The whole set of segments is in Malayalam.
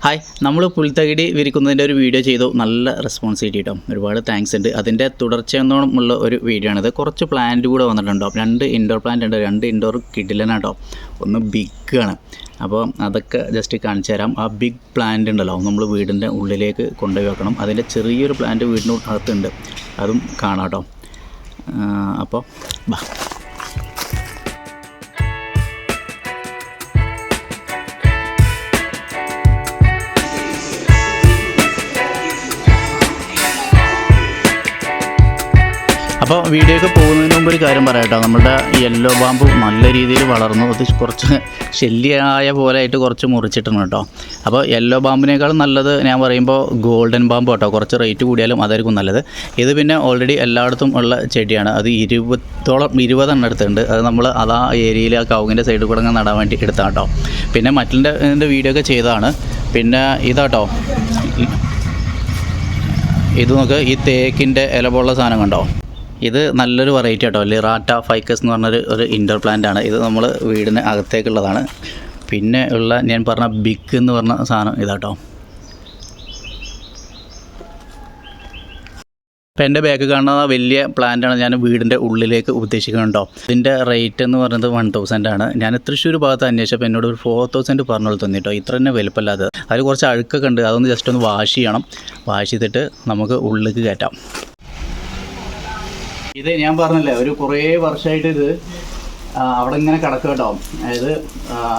ഹായ്, നമ്മൾ പുൽത്തകിടി വിരിക്കുന്നതിൻ്റെ ഒരു വീഡിയോ ചെയ്തു. നല്ല റെസ്പോൺസ് കിട്ടിയിട്ടോ, ഒരുപാട് താങ്ക്സ് ഉണ്ട്. അതിൻ്റെ തുടർച്ചയെന്നോണമുള്ള ഒരു വീഡിയോ ആണിത്. കുറച്ച് പ്ലാന്റ് കൂടെ വന്നിട്ടുണ്ടോ, 2 ഇൻഡോർ പ്ലാന്റ് ഉണ്ട്. 2 ഇൻഡോർ കിടിലനാട്ടോ, ഒന്ന് ബിഗ് ആണ്. അപ്പോൾ അതൊക്കെ ജസ്റ്റ് കാണിച്ചു തരാം. ആ ബിഗ് പ്ലാന്റ് ഉണ്ടല്ലോ, നമ്മൾ വീടിൻ്റെ ഉള്ളിലേക്ക് കൊണ്ടുപോയി വെക്കണം. അതിൻ്റെ ചെറിയൊരു പ്ലാന്റ് വീടിൻ്റെ അകത്തുണ്ട്, അതും കാണാം കേട്ടോ. അപ്പോൾ ബാ. അപ്പോൾ വീഡിയോയ്ക്ക് പോകുന്നതിന് മുമ്പ് ഒരു കാര്യം പറയാം കേട്ടോ. നമ്മുടെ യെല്ലോ ബാമ്പ് നല്ല രീതിയിൽ വളർന്നു. അത് കുറച്ച് ശല്യമായ പോലെ ആയിട്ട് കുറച്ച് മുറിച്ചിട്ടുണ്ട് കേട്ടോ. അപ്പോൾ യെല്ലോ ബാമ്പിനേക്കാളും നല്ലത് ഞാൻ പറയുമ്പോൾ ഗോൾഡൻ ബാമ്പ് കേട്ടോ. കുറച്ച് റേറ്റ് കൂടിയാലും അതായിരിക്കും നല്ലത്. ഇത് പിന്നെ ഓൾറെഡി എല്ലായിടത്തും ഉള്ള ചെടിയാണ്. അത് 20 എണ്ണം എടുത്തിട്ടുണ്ട്. അത് നമ്മൾ അതാ ഏരിയയിൽ ആ കവുങ്ങിൻ്റെ സൈഡിൽ കൂടെ അങ്ങ് നടാൻ വേണ്ടി എടുത്താൽ കേട്ടോ. പിന്നെ മറ്റുള്ള വീഡിയോ ഒക്കെ ചെയ്തതാണ്. പിന്നെ ഇതാട്ടോ, ഇത് നോക്ക്, ഈ തേക്കിൻ്റെ ഇല പോലുള്ള സാധനം കണ്ടോ. ഇത് നല്ലൊരു വെറൈറ്റി കേട്ടോ. ലിറാറ്റ ഫൈക്കസ് എന്ന് പറഞ്ഞൊരു ഇൻഡോർ പ്ലാന്റ് ആണ്. ഇത് നമ്മൾ വീടിന് അകത്തേക്കുള്ളതാണ്. പിന്നെ ഉള്ള ഞാൻ പറഞ്ഞ ബിഗ് എന്ന് പറഞ്ഞ സാധനം ഇതാട്ടോ. അപ്പോൾ എൻ്റെ ബാക്ക് കാണുന്ന വലിയ പ്ലാന്റാണ് ഞാൻ വീടിൻ്റെ ഉള്ളിലേക്ക് ഉദ്ദേശിക്കുന്നുണ്ടോ. ഇതിൻ്റെ റേറ്റ് എന്ന് പറയുന്നത് 1000 ആണ്. ഞാൻ തൃശ്ശൂർ ഭാഗത്ത് അന്വേഷിച്ചപ്പോൾ എന്നോട് ഒരു 4000 പറഞ്ഞോളൂ തന്നിട്ടോ. ഇത്ര തന്നെ വലുപ്പമില്ലാതെ. അതിൽ കുറച്ച് അഴുക്കൊക്കെ ഉണ്ട്. അതൊന്ന് ജസ്റ്റ് ഒന്ന് വാഷ് ചെയ്യണം. വാഷ് ചെയ്തിട്ട് നമുക്ക് ഉള്ളിലേക്ക് കയറ്റാം. ഇത് ഞാൻ പറഞ്ഞില്ലേ, ഒരു കുറേ വർഷമായിട്ട് ഇത് അവിടെ ഇങ്ങനെ കിടക്കുക കേട്ടോ. അതായത്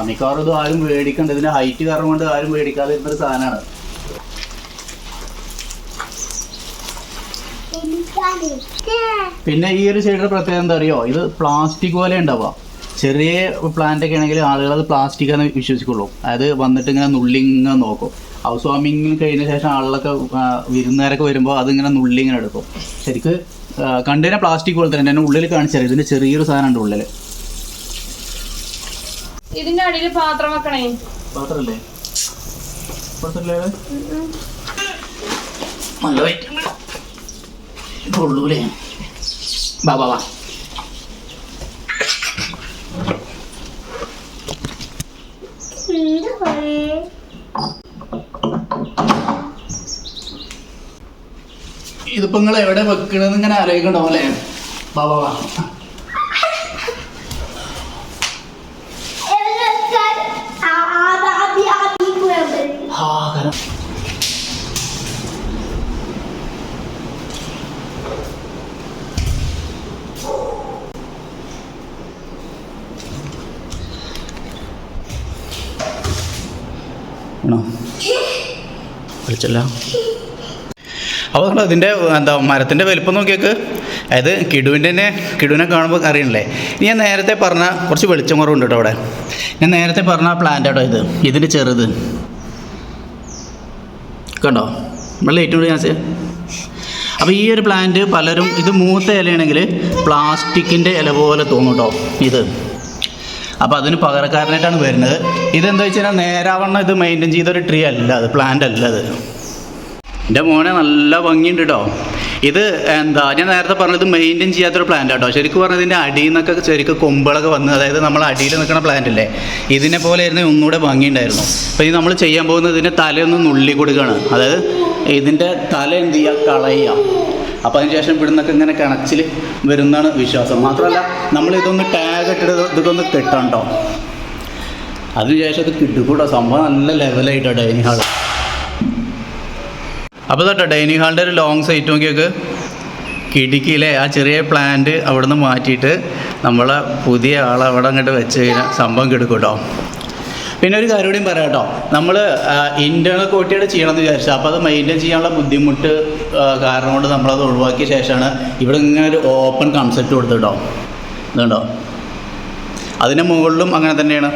മിക്കവാറും ഇത് ആരും മേടിക്കണ്ട. ഇതിൻ്റെ ഹൈറ്റ് കാരണം കൊണ്ട് ആരും മേടിക്കാതെ ഇരുന്നൊരു സാധനമാണ്. പിന്നെ ഈ ഒരു സൈഡിൻ്റെ പ്രത്യേകത എന്താ അറിയോ, ഇത് പ്ലാസ്റ്റിക് പോലെ ഉണ്ടാവുക. ചെറിയ പ്ലാന്റൊക്കെ ആണെങ്കിൽ ആളുകൾ അത് പ്ലാസ്റ്റിക്കാന്ന് വിശ്വസിക്കുള്ളൂ. അതായത് വന്നിട്ട് ഇങ്ങനെ നുള്ളിങ്ങനെ നോക്കും. ഹൗസ് വാമിങ് കഴിഞ്ഞ ശേഷം ആളുകളൊക്കെ വിരുന്നുകാരൊക്കെ വരുമ്പോൾ അതിങ്ങനെ നുള്ളിങ്ങനെ എടുക്കും. ശരിക്ക് കണ്ടെയ്നർ പ്ലാസ്റ്റിക് പോലെ തന്നെ. എന്നെ ഉള്ളിൽ കാണിച്ചാൽ ഇതിന്റെ ചെറിയൊരു സാധനം ഉണ്ട് ഉള്ളില്. ഇതിന്റെ അടിയിൽ പാത്രം വെക്കണേ. പാത്രല്ലേ നല്ല ഉള്ളൂല്ലേ. ബാ ബാ ബാ. ഇതിപ്പോ നിങ്ങൾ എവിടെ വെക്കണെന്ന് ഇങ്ങനെ ആലോചിക്കണ്ടാവും അല്ലേ. ബാ ബാ ബാ. വിളിച്ചല്ല. അപ്പോൾ നമ്മൾ ഇതിൻ്റെ മരത്തിൻ്റെ വലിപ്പം നോക്കിയേക്ക്. അതായത് കിടുവിനെ കാണുമ്പോൾ അറിയണല്ലേ. ഞാൻ നേരത്തെ പറഞ്ഞ കുറച്ച് വെളിച്ചം കുറവുണ്ട് കേട്ടോ അവിടെ. ഞാൻ നേരത്തെ പറഞ്ഞ പ്ലാന്റ് കേട്ടോ ഇത്. ഇതിൻ്റെ ചെറുത് കണ്ടോ, നമ്മൾ ഏറ്റവും ഞാൻ. അപ്പോൾ ഈ ഒരു പ്ലാന്റ് പലരും ഇത് മൂത്ത ഇലയാണെങ്കിൽ പ്ലാസ്റ്റിക്കിൻ്റെ ഇല പോലെ തോന്നും കേട്ടോ ഇത്. അപ്പോൾ അതിന് പകരക്കാരനായിട്ടാണ് വരുന്നത്. ഇതെന്താ വെച്ച് കഴിഞ്ഞാൽ നേരാവണ്ണം ഇത് മെയിൻറ്റെയിൻ ചെയ്തൊരു ട്രീ അല്ല, അത് പ്ലാന്റ് അല്ല അത്. എൻ്റെ മോനെ നല്ല ഭംഗിയുണ്ട് കേട്ടോ. ഇത് ഞാൻ നേരത്തെ പറഞ്ഞത് മെയിൻറ്റെയിൻ ചെയ്യാത്തൊരു പ്ലാന്റ് കേട്ടോ. ശരിക്കും പറഞ്ഞാൽ ഇതിൻ്റെ അടിയിൽ നിന്നൊക്കെ ശരിക്കും കൊമ്പുകളൊക്കെ വന്ന്, അതായത് നമ്മൾ അടിയിൽ നിൽക്കുന്ന പ്ലാന്റ് അല്ലേ, ഇതിനെ പോലെ ആയിരുന്നു ഒന്നുകൂടെ ഭംഗിയുണ്ടായിരുന്നു. അപ്പോൾ ഇത് നമ്മൾ ചെയ്യാൻ പോകുന്നത് ഇതിൻ്റെ തലയൊന്ന് നുള്ളി കൊടുക്കുകയാണ്. അതായത് ഇതിൻ്റെ തല എന്ത് ചെയ്യുക, കളയുക. അപ്പോൾ അതിന് ശേഷം ഇവിടെ നിന്നൊക്കെ ഇങ്ങനെ കണച്ചിൽ വരുന്നതാണ് വിശ്വാസം. മാത്രമല്ല നമ്മൾ ഇതൊന്ന് ടാഗ് ഇട്ടിട്ട് ഇതൊന്ന് കെട്ടാം കേട്ടോ. അതിനുശേഷം ഇത് കിട്ടുകൂട്ടോ. സംഭവം നല്ല ലെവലായിട്ടോ ഡൈനിങ് ഹാൾ. അപ്പോൾ കേട്ടോ ഡൈനിങ് ഹാളിൻ്റെ ഒരു ലോങ് സൈറ്റ് നോക്കിയൊക്കെ കിടക്കിയിലെ ആ ചെറിയ പ്ലാന്റ് അവിടെ നിന്ന് മാറ്റിയിട്ട് നമ്മളെ പുതിയ ആളെ അവിടെ അങ്ങോട്ട് വെച്ച് കഴിഞ്ഞാൽ സംഭവം കിടക്കും കേട്ടോ. പിന്നെ ഒരു കാര്യം കൂടിയും പറയാം കേട്ടോ. നമ്മൾ ഇൻറ്റേർണൽ കോട്ടിയുടെ ചെയ്യണമെന്ന് വിചാരിച്ചാൽ അപ്പോൾ അത് മെയിൻറ്റെയിൻ ചെയ്യാനുള്ള ബുദ്ധിമുട്ട് കാരണം കൊണ്ട് നമ്മളത് ഒഴിവാക്കിയ ശേഷമാണ് ഇവിടെ ഇങ്ങനെ ഒരു ഓപ്പൺ കൺസെപ്റ്റ് കൊടുത്തു കേട്ടോ. ഇതുണ്ടോ, അതിൻ്റെ മുകളിലും അങ്ങനെ തന്നെയാണ്.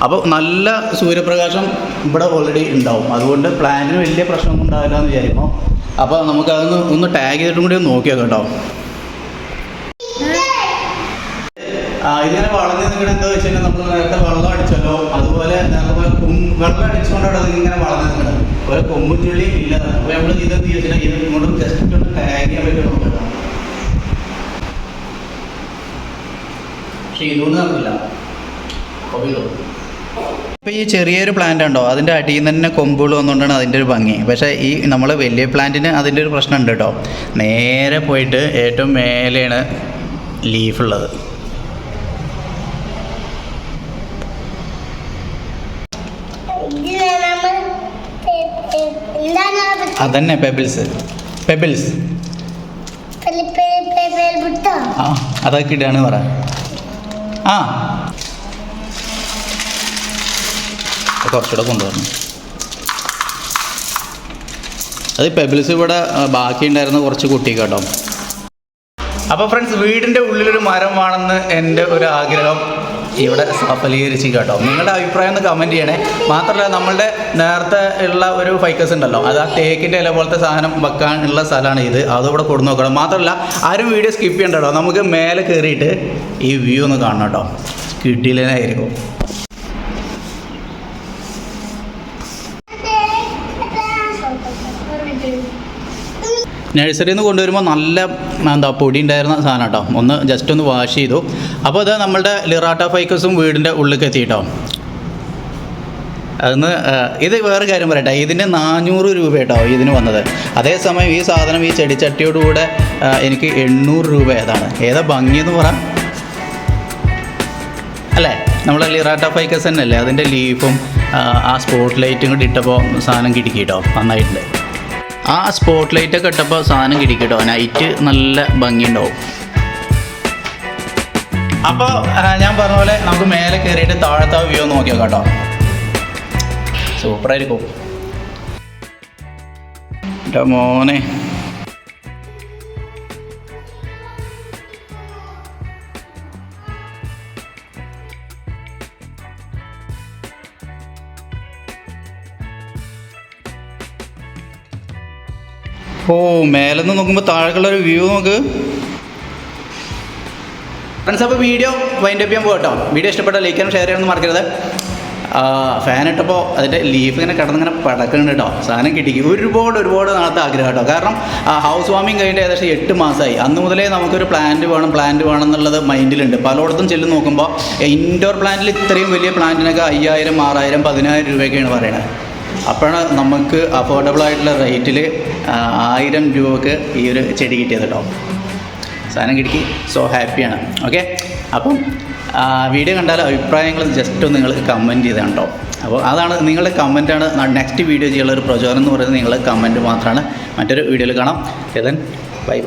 അപ്പോൾ നല്ല സൂര്യപ്രകാശം ഇവിടെ ഓൾറെഡി ഉണ്ടാവും. അതുകൊണ്ട് പ്ലാന്റിന് വലിയ പ്രശ്നമൊന്നും ഉണ്ടാവില്ല എന്ന് വിചാരിക്കും. അപ്പോൾ നമുക്കതൊന്ന് ഒന്ന് ടാഗ് ചെയ്തിട്ടും കൂടി ഒന്ന് നോക്കിയാൽ കേട്ടോ. ഇതിങ്ങനെ വളർന്ന് നിൽക്കണ എന്താ വെച്ച് കഴിഞ്ഞാൽ നമ്മൾ നേരത്തെ വെള്ളം അടിച്ചല്ലോ, അതുപോലെ വെള്ളം അടിച്ചുകൊണ്ടാണ് അതിങ്ങനെ വളർന്ന് നിൽക്കുന്നത്. ഒരു കൊമ്പും ചുള്ളിയും ഇല്ല. അപ്പോൾ നമ്മൾ ഇതെന്ത് ചോദിച്ചാൽ ഇത് ഇങ്ങോട്ടും ജസ്റ്റ് ഒന്ന് ടാഗ് ചെയ്യാൻ പറ്റുമോ നോക്കാം. പക്ഷെ ഇതുകൊണ്ട് നടക്കില്ല. ഇപ്പോൾ ഈ ചെറിയൊരു പ്ലാന്റ് ഉണ്ടോ അതിൻ്റെ അടിയിൽ നിന്ന് തന്നെ കൊമ്പുകൾ വന്നുകൊണ്ടാണ് അതിൻ്റെ ഒരു ഭംഗി. പക്ഷേ ഈ നമ്മൾ വലിയ പ്ലാന്റിന് അതിൻ്റെ ഒരു പ്രശ്നമുണ്ട് കേട്ടോ. നേരെ പോയിട്ട് ഏറ്റവും മേലെയാണ് ലീഫുള്ളത്. അതന്നെ പെബിൾസ് ആ അതൊക്കെ ഇടാണ് പറ. ആ കുറച്ചുകൂടെ കൊണ്ടുവരണം. അത് പെബിൾസ് ഇവിടെ ബാക്കി ഉണ്ടായിരുന്ന കുറച്ച് കുട്ടിക്ക് കേട്ടോ. അപ്പോൾ ഫ്രണ്ട്സ്, വീടിൻ്റെ ഉള്ളിലൊരു മരം വേണമെന്ന് എൻ്റെ ഒരു ആഗ്രഹം ഇവിടെ സഫലീകരിച്ച് കേട്ടോ. നിങ്ങളുടെ അഭിപ്രായം ഒന്ന് കമൻറ്റ് ചെയ്യണേ. മാത്രമല്ല, നമ്മളുടെ നേരത്തെ ഉള്ള ഒരു ഫൈക്കസ് ഉണ്ടല്ലോ, അത് ആ തേക്കിൻ്റെ ഇല പോലത്തെ സാധനം വെക്കാനുള്ള സ്ഥലമാണ് ഇത്. അതിവിടെ കൊടുന്ന് നോക്കണം. മാത്രമല്ല, ആരും വീഡിയോ സ്കിപ്പ് ചെയ്യണ്ട കേട്ടോ. നമുക്ക് മേലെ കയറിയിട്ട് ഈ വ്യൂ ഒന്ന് കാണണം കേട്ടോ. കിട്ടിയില്ലായിരിക്കും. നഴ്സറിയിൽ നിന്ന് കൊണ്ടുവരുമ്പോൾ നല്ല പൊടി ഉണ്ടായിരുന്ന സാധനം കേട്ടോ. ഒന്ന് ജസ്റ്റ് ഒന്ന് വാഷ് ചെയ്തു. അപ്പോൾ അത് നമ്മളുടെ ലിറാട്ട ഫൈക്കസും വീടിൻ്റെ ഉള്ളിലേക്ക് എത്തിയിട്ടോ. അതൊന്ന് ഇത് വേറെ കാര്യം പറയട്ടെ, ഇതിൻ്റെ 400 രൂപ കേട്ടോ ഇതിന് വന്നത്. അതേസമയം ഈ സാധനം ഈ ചെടിച്ചട്ടിയോടുകൂടെ എനിക്ക് 800 രൂപ. ഏതാ ഭംഗിയെന്ന് പറ അല്ലേ? നമ്മളെ ലിറാട്ട ഫൈക്കസ് തന്നെ അല്ലേ, അതിൻ്റെ ലീഫും ആ സ്പോട്ട് ലൈറ്റും കൂടി ഇട്ടപ്പോൾ സാധനം കിടക്കി കേട്ടോ. നന്നായിട്ടുണ്ട്. ആ സ്പോട്ട് ലൈറ്റൊക്കെ ഇട്ടപ്പോൾ സാധനം കിടക്കിട്ടോ. നൈറ്റ് നല്ല ഭംഗിയുണ്ടാവും. അപ്പോൾ ഞാൻ പറഞ്ഞ പോലെ നമുക്ക് മേലെ കയറിയിട്ട് താഴത്തെ വ്യൂ നോക്കിയോ കേട്ടോ. സൂപ്പറായിരിക്കും കേട്ടോ മോനെ. ഓ, മേലെ നിന്ന് നോക്കുമ്പോൾ താഴേക്കുള്ളൊരു വ്യൂ നോക്ക് ഫ്രണ്ട്സ്. അപ്പോൾ വീഡിയോ വൈൻഡപ്പ് ചെയ്യാൻ പോകട്ടോ. വീഡിയോ ഇഷ്ടപ്പെട്ട ലൈക്ക് ചെയ്യാനും ഷെയർ ചെയ്യാനൊന്നും മറക്കരുത്. ഫാൻ ഇട്ടപ്പോൾ അതിൻ്റെ ലീഫ് ഇങ്ങനെ കിടന്നിങ്ങനെ പടക്കുന്നുണ്ട് കേട്ടോ. സാധനം കിട്ടിക്ക് ഒരുപാട് നാളത്തെ ആഗ്രഹം കേട്ടോ. കാരണം ഹൗസ് വാമിങ് കഴിഞ്ഞിട്ട് ഏകദേശം 8 മാസമായി. അന്ന് മുതലേ നമുക്കൊരു പ്ലാന്റ് വേണം എന്നുള്ളത് മൈൻഡിലുണ്ട്. പലയിടത്തും ചെല്ലും നോക്കുമ്പോൾ ഇൻഡോർ പ്ലാന്റിൽ ഇത്രയും വലിയ പ്ലാന്റിനൊക്കെ 5000, 6000, 10000 രൂപയൊക്കെയാണ് പറയുന്നത്. അപ്പോഴാണ് നമുക്ക് അഫോർഡബിൾ ആയിട്ടുള്ള റേറ്റിൽ 1000 രൂപക്ക് ഈ ഒരു ചെടി കിട്ടിയത് കേട്ടോ. സാധനം കിട്ടി. സോ ഹാപ്പിയാണ്. ഓക്കെ, അപ്പം വീഡിയോ കണ്ടാൽ അഭിപ്രായങ്ങൾ ജസ്റ്റ് ഒന്ന് നിങ്ങൾ കമൻറ്റ് ചെയ്താണ് കേട്ടോ. അപ്പോൾ അതാണ് നിങ്ങളുടെ കമൻറ്റാണ് നെക്സ്റ്റ് വീഡിയോ ചെയ്യാനുള്ള ഒരു പ്രചോദനം എന്ന് പറയുന്നത്. നിങ്ങളുടെ കമൻറ്റ് മാത്രമാണ്. മറ്റൊരു വീഡിയോയിൽ കാണാം. Then bye.